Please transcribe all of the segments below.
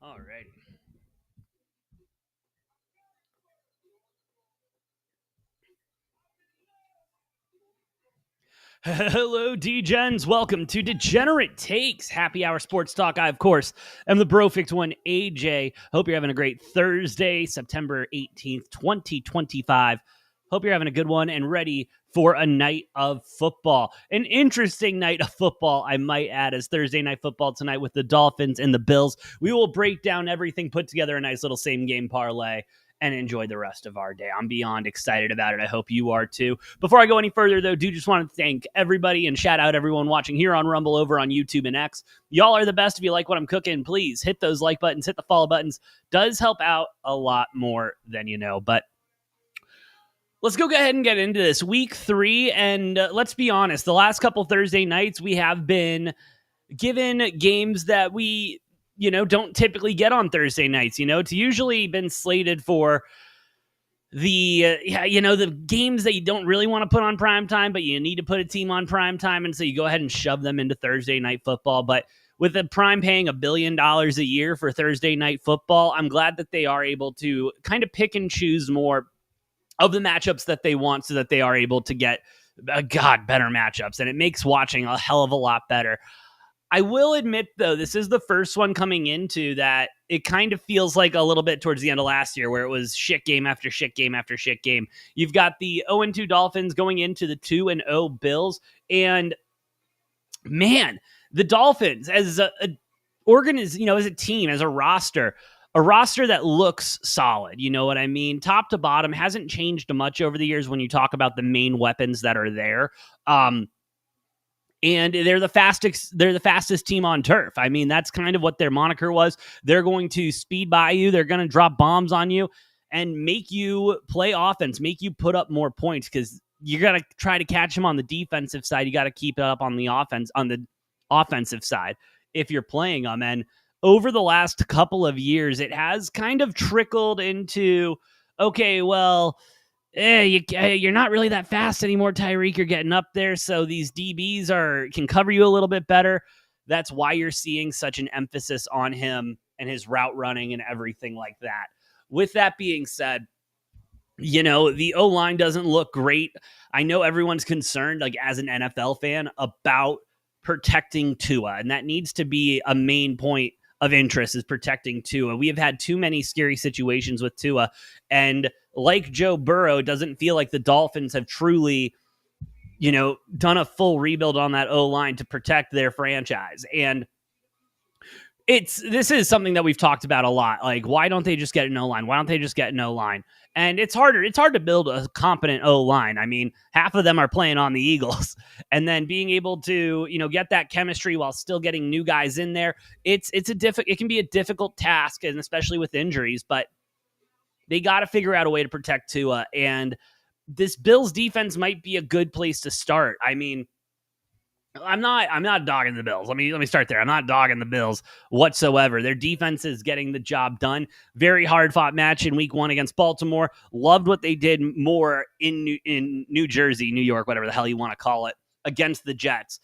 Alrighty. Hello, D-Gens. Welcome to Degenerate Takes, Happy Hour Sports Talk. I, of course, am the Brofict one, AJ. Hope you're having a great Thursday, September 18th, 2025. Hope you're having a good one and ready for a night of football. An interesting night of football, I might add, as Thursday night football tonight with the Dolphins and the Bills. We will break down everything, put together a nice little same-game parlay, and enjoy the rest of our day. I'm beyond excited about it. I hope you are too. Before I go any further, though, do just want to thank everybody and shout out everyone watching here on Rumble, over on YouTube and X. Y'all are the best. If you like what I'm cooking, please hit those like buttons, hit the follow buttons. Does help out a lot more than you know. But let's go ahead and get into this. Week 3, and let's be honest, the last couple Thursday nights, we have been given games that we don't typically get on Thursday nights. It's usually been slated for the games that you don't really want to put on prime time, but you need to put a team on prime time. And so you go ahead and shove them into Thursday night football. But with the prime paying $1 billion a year for Thursday night football, I'm glad that they are able to kind of pick and choose more of the matchups that they want so that they are able to get, better matchups. And it makes watching a hell of a lot better. I will admit, though, this is the first one coming into that it kind of feels like a little bit towards the end of last year where it was shit game after shit game after shit game. You've got the 0-2 Dolphins going into the 2-0 Bills. And, man, the Dolphins as a team, as a roster that looks solid. You know what I mean? Top to bottom hasn't changed much over the years when you talk about the main weapons that are there. And they're the fastest team on turf. I mean, that's kind of what their moniker was. They're going to speed by you. They're going to drop bombs on you and make you play offense, make you put up more points because you got to try to catch them on the defensive side. You got to keep it up on the offensive side if you're playing them. And over the last couple of years, it has kind of trickled into, okay, well, you're not really that fast anymore, Tyreek. You're getting up there, so these DBs can cover you a little bit better. That's why you're seeing such an emphasis on him and his route running and everything like that. With that being said, the O-line doesn't look great. I know everyone's concerned, like as an NFL fan, about protecting Tua, and that needs to be a main point of interest, is protecting Tua. We have had too many scary situations with Tua, and like Joe Burrow, it doesn't feel like the Dolphins have truly, done a full rebuild on that O-line to protect their franchise. And this is something that we've talked about a lot. Like, why don't they just get an O-line? Why don't they just get an O-line? And it's hard to build a competent O-line. I mean, half of them are playing on the Eagles. And then being able to, get that chemistry while still getting new guys in there, it can be a difficult task, and especially with injuries, but they got to figure out a way to protect Tua. And this Bills defense might be a good place to start. I mean, I'm not dogging the Bills. Let me start there. I'm not dogging the Bills whatsoever. Their defense is getting the job done. Very hard fought match in week 1 against Baltimore. Loved what they did more in New Jersey, New York, whatever the hell you want to call it, against the Jets.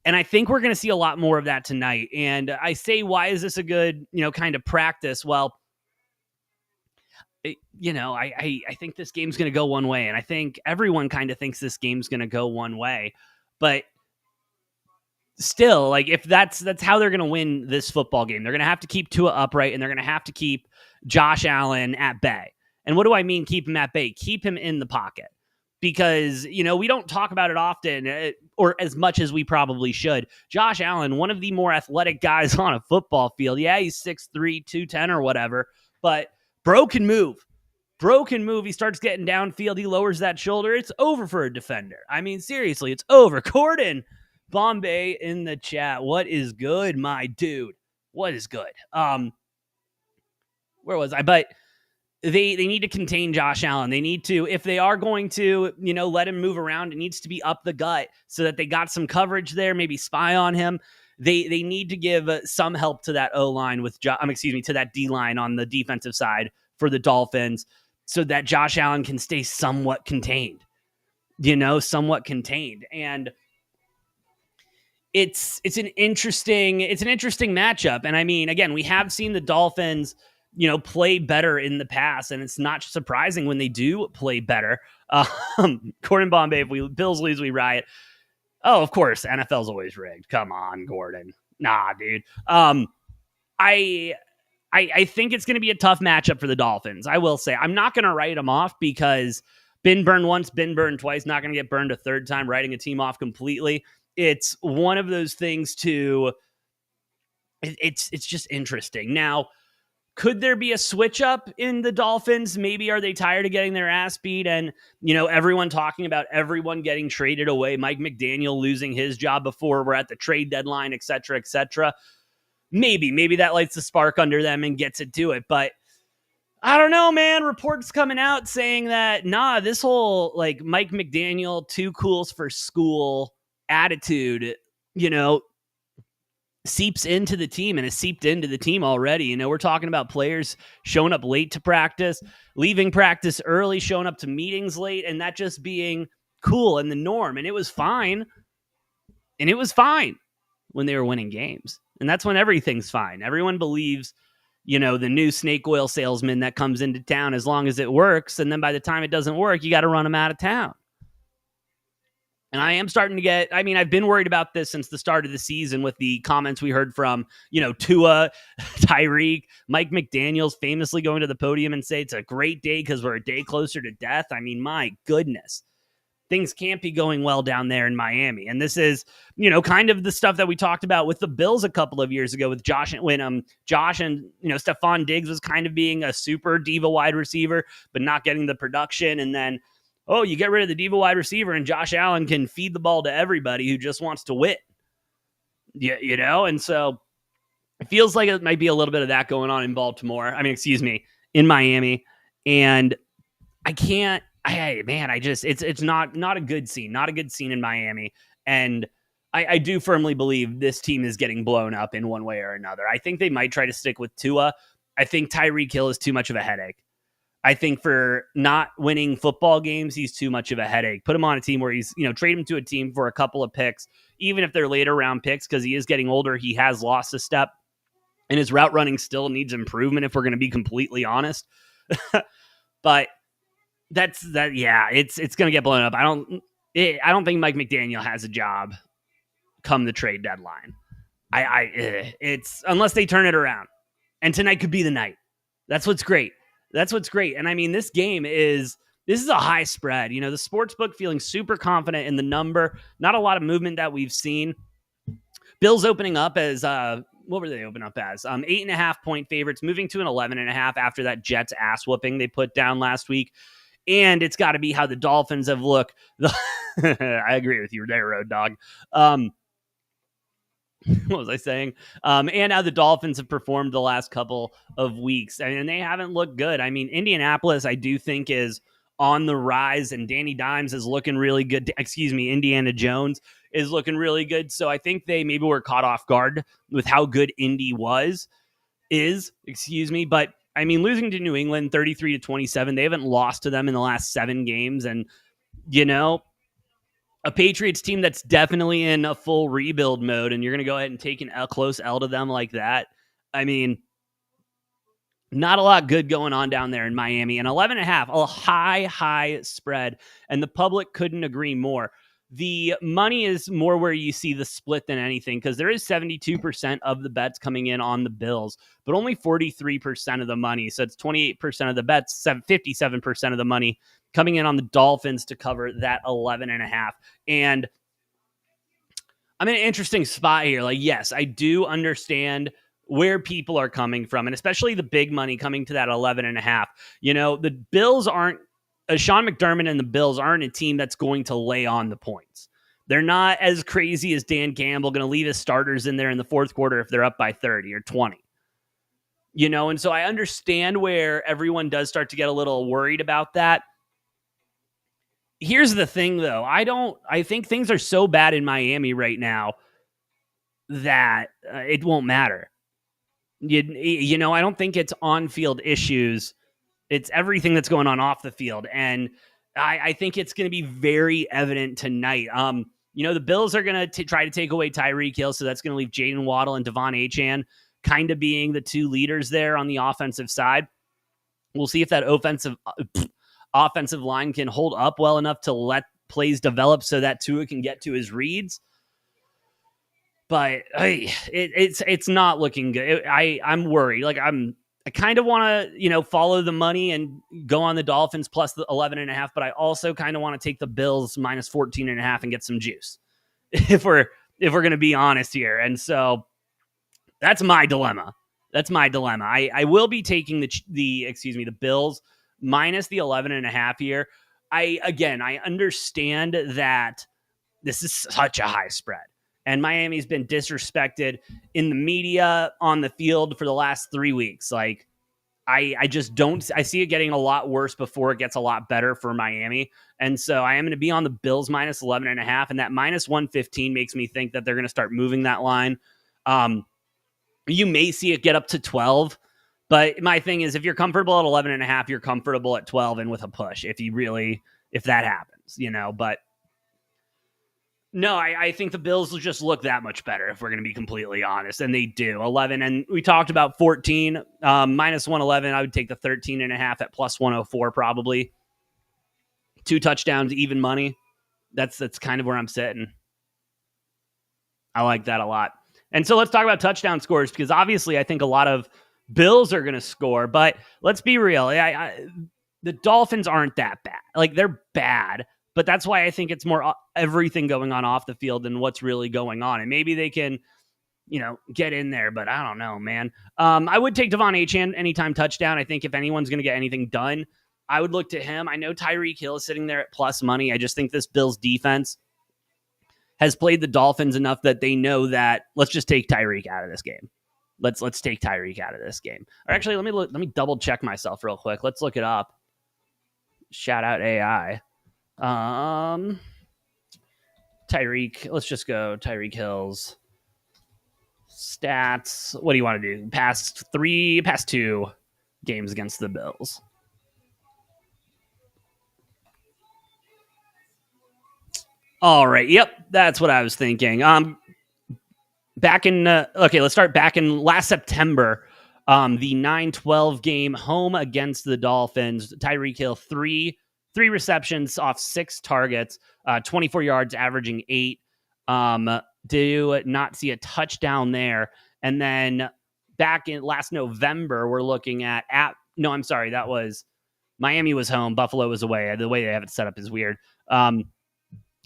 And I think we're going to see a lot more of that tonight. And I say, why is this a good, kind of practice? Well, I think this game's going to go one way, and I think everyone kind of thinks this game's going to go one way, but still, like, if that's how they're going to win this football game, they're going to have to keep Tua upright, and they're going to have to keep Josh Allen at bay. And what do I mean keep him at bay? Keep him in the pocket, because, we don't talk about it often, or as much as we probably should. Josh Allen, one of the more athletic guys on a football field. Yeah, he's 6'3", 210 or whatever, but broken move. He starts getting downfield. He lowers that shoulder. It's over for a defender. I mean, seriously, it's over. Corden Bombay in the chat. What is good, my dude? What is good? Where was I? But they need to contain Josh Allen. They need to, if they are going to, let him move around, it needs to be up the gut so that they got some coverage there, maybe spy on him. They need to give some help to that O-line to that D-line on the defensive side for the Dolphins, so that Josh Allen can stay somewhat contained. And it's an interesting matchup. And I mean, again, we have seen the Dolphins, play better in the past, and it's not surprising when they do play better. Gordon Bombay, if we Bills lose, we riot. Oh, of course, NFL's always rigged. Come on, Gordon. Nah, dude. I think it's going to be a tough matchup for the Dolphins. I will say I'm not going to write them off because been burned once, been burned twice, not going to get burned a third time, writing a team off completely. It's one of those things it's just interesting. Now, could there be a switch up in the Dolphins? Maybe are they tired of getting their ass beat? And, everyone talking about everyone getting traded away, Mike McDaniel losing his job before we're at the trade deadline, et cetera, et cetera. Maybe that lights the spark under them and gets it to it. But I don't know, man. Reports coming out saying that, this whole Mike McDaniel, too cools for school attitude, seeps into the team and has seeped into the team already. We're talking about players showing up late to practice, leaving practice early, showing up to meetings late, and that just being cool and the norm. And it was fine. And it was fine when they were winning games. And that's when everything's fine. Everyone believes, the new snake oil salesman that comes into town as long as it works. And then by the time it doesn't work, you got to run them out of town. And I am starting to I've been worried about this since the start of the season with the comments we heard from, Tua, Tyreek, Mike McDaniels famously going to the podium and say it's a great day because we're a day closer to death. I mean, my goodness. Things can't be going well down there in Miami. And this is, kind of the stuff that we talked about with the Bills a couple of years ago with Josh and Stephon Diggs was kind of being a super diva wide receiver, but not getting the production. And then, you get rid of the diva wide receiver and Josh Allen can feed the ball to everybody who just wants to win. Yeah, and so it feels like it might be a little bit of that going on in in Miami. And it's not a good scene, in Miami. And I do firmly believe this team is getting blown up in one way or another. I think they might try to stick with Tua. I think Tyreek Hill is too much of a headache. I think for not winning football games, he's too much of a headache. Put him on a team where he's, trade him to a team for a couple of picks, even if they're later round picks, because he is getting older. He has lost a step and his route running still needs improvement if we're going to be completely honest. But it's going to get blown up. I don't think Mike McDaniel has a job come the trade deadline. It's unless they turn it around, and tonight could be the night. That's what's great. And I mean, this is a high spread, the sportsbook feeling super confident in the number, not a lot of movement that we've seen. Bills opening up as, what were they open up as? 8.5 point favorites, moving to an 11.5 after that Jets ass whooping they put down last week. And it's got to be how the Dolphins have looked. I agree with you there, Road Dog. What was I saying? And how the Dolphins have performed the last couple of weeks. I mean, they haven't looked good. I mean, Indianapolis, I do think, is on the rise, and Danny Dimes is looking really good. Indiana Jones is looking really good. So I think they maybe were caught off guard with how good Indy is. But I mean, losing to New England 33-27, they haven't lost to them in the last 7 games. And, a Patriots team that's definitely in a full rebuild mode, and you're going to go ahead and take a close L to them like that. I mean, not a lot good going on down there in Miami. And 11.5, a high spread, and the public couldn't agree more. The money is more where you see the split than anything, because there is 72% of the bets coming in on the Bills, but only 43% of the money. So it's 28% of the bets, 57% of the money coming in on the Dolphins to cover that 11.5. And I'm in an interesting spot here. Yes, I do understand where people are coming from, and especially the big money coming to that 11.5. The Bills aren't, Sean McDermott and the Bills aren't a team that's going to lay on the points. They're not as crazy as Dan Campbell, going to leave his starters in there in the fourth quarter if they're up by 30 or 20. And so I understand where everyone does start to get a little worried about that. Here's the thing, though. I think things are so bad in Miami right now that it won't matter. I don't think it's on-field issues. It's everything that's going on off the field. And I think it's going to be very evident tonight. The Bills are going to try to take away Tyreek Hill, so that's going to leave Jaden Waddle and Devon Achane kind of being the two leaders there on the offensive side. We'll see if that offensive line can hold up well enough to let plays develop so that Tua can get to his reads. But it's not looking good. I'm worried. Like I kind of want to, follow the money and go on the Dolphins plus the 11.5, but I also kind of want to take the Bills minus 14.5 and get some juice if we're going to be honest here. And so that's my dilemma. I will be taking the Bills minus the 11.5 here. I understand that this is such a high spread. And Miami's been disrespected in the media, on the field for the last 3 weeks. Like, I just don't. I see it getting a lot worse before it gets a lot better for Miami. And so I am going to be on the Bills minus 11.5. And that minus 115 makes me think that they're going to start moving that line. You may see it get up to 12. But my thing is, if you're comfortable at 11.5, you're comfortable at 12 and with a push if that happens, But no, I think the Bills will just look that much better if we're going to be completely honest. And they do. 11. And we talked about 14. Minus 111. I would take the 13.5 at plus 104 probably. 2 touchdowns, even money. That's kind of where I'm sitting. I like that a lot. And so let's talk about touchdown scores, because obviously I think a lot of Bills are going to score. But let's be real. The Dolphins aren't that bad. Like, they're bad. But that's why I think it's more everything going on off the field than what's really going on. And maybe they can, get in there, but I don't know, man. I would take Devon Achane anytime touchdown. I think if anyone's going to get anything done, I would look to him. I know Tyreek Hill is sitting there at plus money. I just think this Bills defense has played the Dolphins enough that they know that let's just take Tyreek out of this game. Let's take Tyreek out of this game. Or actually, let me double check myself real quick. Let's look it up. Shout out AI. Tyreek, let's just go Tyreek Hill's stats. What do you want to do? Past 2 games against the Bills. All right. Yep. That's what I was thinking. Back in, let's start back in last September. The 9-12 game home against the Dolphins. Tyreek Hill, 3 receptions off 6 targets, 24 yards, averaging 8. Do not see a touchdown there. And then back in last November, we're looking at that was Miami was home. Buffalo was away. The way they have it set up is weird.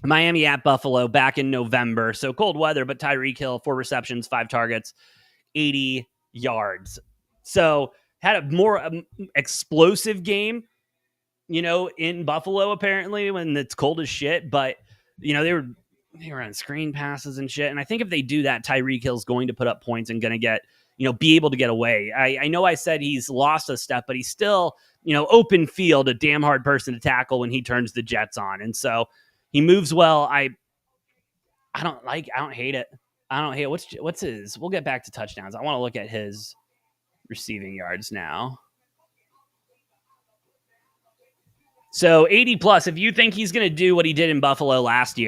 Miami at Buffalo back in November. So cold weather, but Tyreek Hill, 4 receptions, 5 targets, 80 yards. So had a more explosive game, in Buffalo, apparently, when it's cold as shit. But, they were on screen passes and shit. And I think if they do that, Tyreek Hill's going to put up points and going to get, be able to get away. I know I said he's lost a step, but he's still, open field, a damn hard person to tackle when he turns the Jets on. And so he moves well. I don't hate it. What's his? We'll get back to touchdowns. I want to look at his receiving yards now. So 80 plus, if you think he's going to do what he did in Buffalo last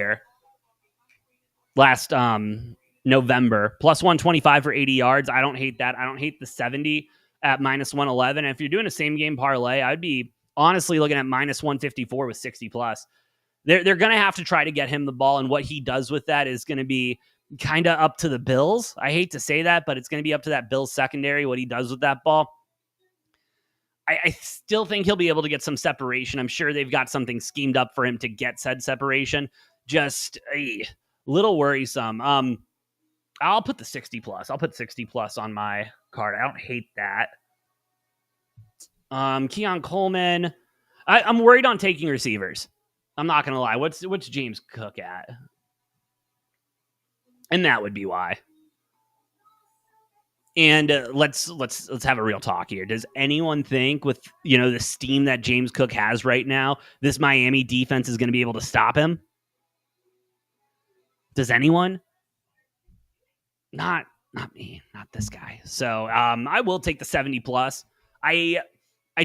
November, plus 125 for 80 yards. I don't hate that. I don't hate the 70 at minus 111. And if you're doing a same game parlay, I'd be honestly looking at minus 154 with 60 plus. They're going to have to try to get him the ball. And what he does with that is going to be kind of up to the Bills. I hate to say that, but it's going to be up to that Bills secondary, what he does with that ball. I still think he'll be able to get some separation. I'm sure they've got something schemed up for him to get said separation. Just a little worrisome. I'll put the 60 plus. I'll put 60 plus on my card. I don't hate that. Keon Coleman. I'm worried on taking receivers. I'm not going to lie. What's James Cook at? And that would be why. And let's have a real talk here. Does anyone think with, the steam that James Cook has right now, this Miami defense is going to be able to stop him? Does anyone? Not me, not this guy. So I will take the 70 plus. I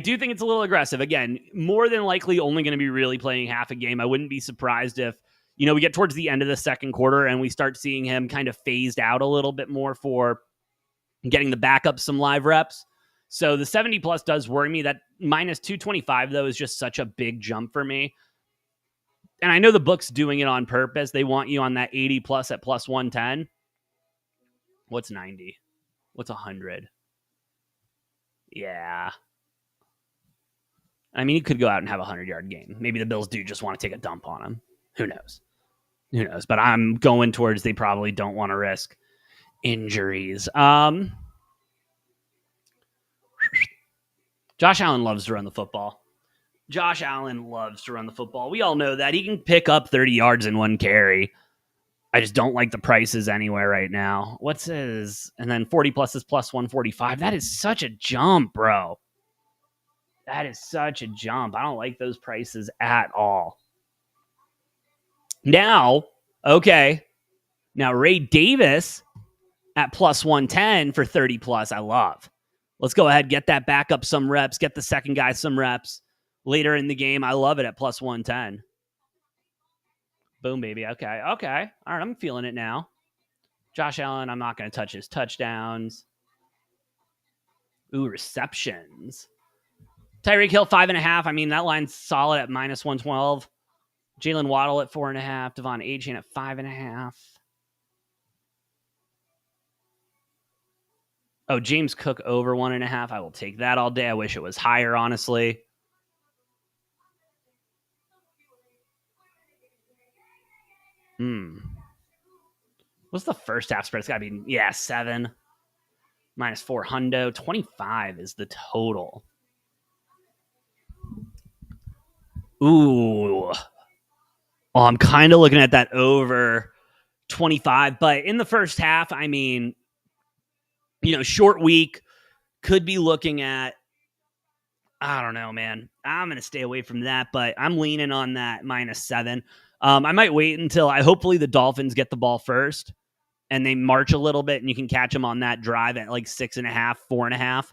do think it's a little aggressive. Again, more than likely only going to be really playing half a game. I wouldn't be surprised if, we get towards the end of the second quarter and we start seeing him kind of phased out a little bit more for getting the backup some live reps. So the 70 plus does worry me. That minus 225, though, is just such a big jump for me. And I know the book's doing it on purpose. They want you on that 80 plus at plus 110. What's 90? What's 100? Yeah. I mean, he could go out and have a 100-yard game. Maybe the Bills do just want to take a dump on him. Who knows? But I'm going towards they probably don't want to risk injuries. Josh Allen loves to run the football. We all know that. He can pick up 30 yards in one carry. I just don't like the prices anywhere right now. What's his? And then 40 plus is plus 145. That is such a jump, bro. That is such a jump. I don't like those prices at all. Now, Ray Davis at plus 110 for 30 plus, I love. Let's go ahead, get that back up some reps, get the second guy some reps later in the game. I love it at plus 110. Boom, baby. Okay. All right, I'm feeling it now. Josh Allen, I'm not going to touch his touchdowns. Ooh, receptions. Tyreek Hill, 5.5. I mean, that line's solid at minus 112. Jalen Waddle at 4.5. Devon Achane at 5.5. Oh, James Cook over 1.5. I will take that all day. I wish it was higher, honestly. What's the first half spread? It's got to be, 7. Minus 400. 25 is the total. Ooh. Oh, I'm kind of looking at that over 25. But in the first half, I mean, short week, could be looking at, I don't know, man. I'm going to stay away from that, but I'm leaning on that minus 7. I might wait until hopefully the Dolphins get the ball first and they march a little bit and you can catch them on that drive at like 6.5, 4.5.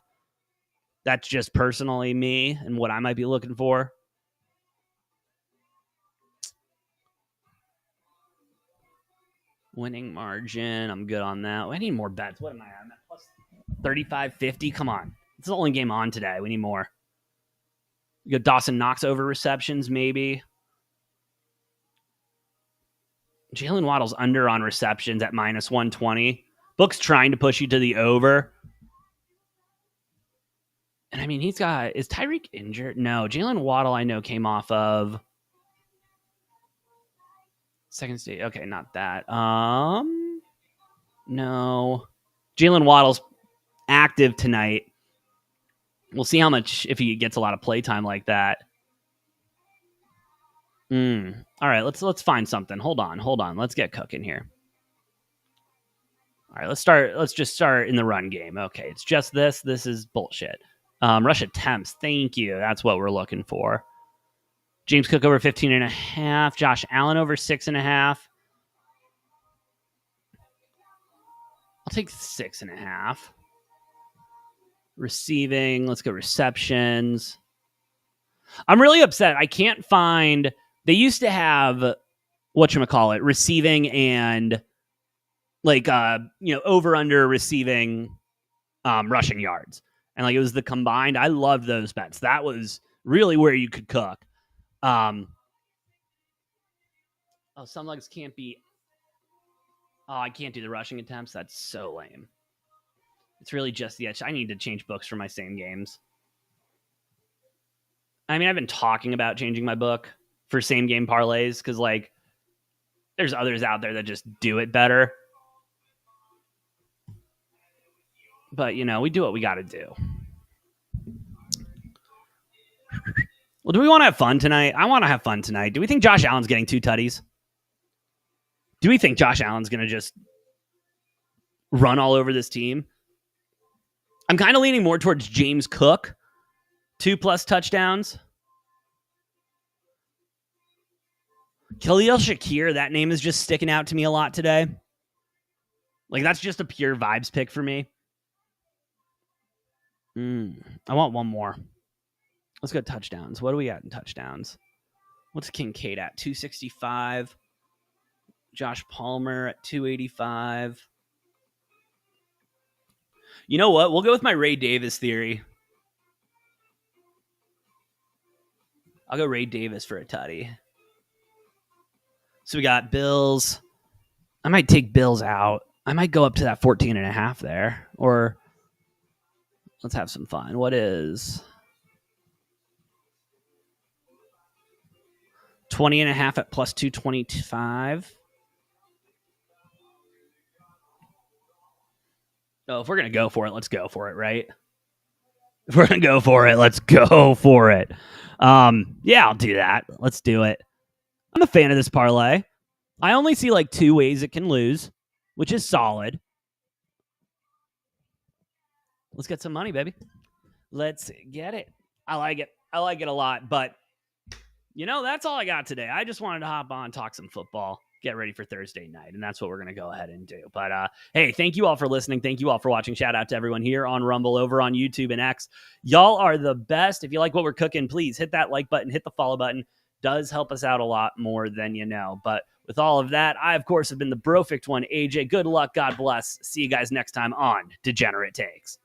That's just personally me and what I might be looking for. Winning margin. I'm good on that. I need more bets. What am I on? Plus 35.50. Come on. It's the only game on today. We need more. You go Dawson Knox over receptions, maybe. Jalen Waddle's under on receptions at minus 120. Book's trying to push you to the over. And I mean, is Tyreek injured? No, Jalen Waddle, I know, came off of second stage. Okay, not that. No. Jalen Waddle's active tonight. We'll see how much, if he gets a lot of play time like that. All right, let's find something. Hold on. Let's get cooking here. All right, let's just start in the run game. Okay, it's just this. This is bullshit. Rush attempts. Thank you. That's what we're looking for. James Cook over 15.5. Josh Allen over 6.5. I'll take 6.5. Receiving. Let's go receptions. I'm really upset. I can't find. They used to have whatchamacallit, receiving and over under receiving rushing yards. And it was the combined. I loved those bets. That was really where you could cook. Some legs can't be. Oh, I can't do the rushing attempts. That's so lame. It's really just the edge. I need to change books for my same games. I mean, I've been talking about changing my book for same game parlays because there's others out there that just do it better. But, we do what we got to do. Well, do we want to have fun tonight? I want to have fun tonight. Do we think Josh Allen's getting 2 tutties? Do we think Josh Allen's going to just run all over this team? I'm kind of leaning more towards James Cook, 2+ touchdowns. Khalil Shakir, that name is just sticking out to me a lot today. That's just a pure vibes pick for me. I want one more. Let's go touchdowns. What do we got in touchdowns? What's Kincaid at? 265. Josh Palmer at 285. You know what? We'll go with my Ray Davis theory. I'll go Ray Davis for a tutty. So we got Bills. I might take Bills out. I might go up to that 14.5 there. Or let's have some fun. What is 20.5 at plus 225? Oh, if we're going to go for it, let's go for it, right? If we're going to go for it, let's go for it. Yeah, I'll do that. Let's do it. I'm a fan of this parlay. I only see like 2 ways it can lose, which is solid. Let's get some money, baby. Let's get it. I like it. I like it a lot. But, that's all I got today. I just wanted to hop on, talk some football, get ready for Thursday night. And that's what we're going to go ahead and do. But, hey, thank you all for listening. Thank you all for watching. Shout out to everyone here on Rumble, over on YouTube and X. Y'all are the best. If you like what we're cooking, please hit that like button, hit the follow button. Does help us out a lot more than you know. But with all of that, I, of course, have been the Brofict one, AJ. Good luck. God bless. See you guys next time on Degenerate Takes.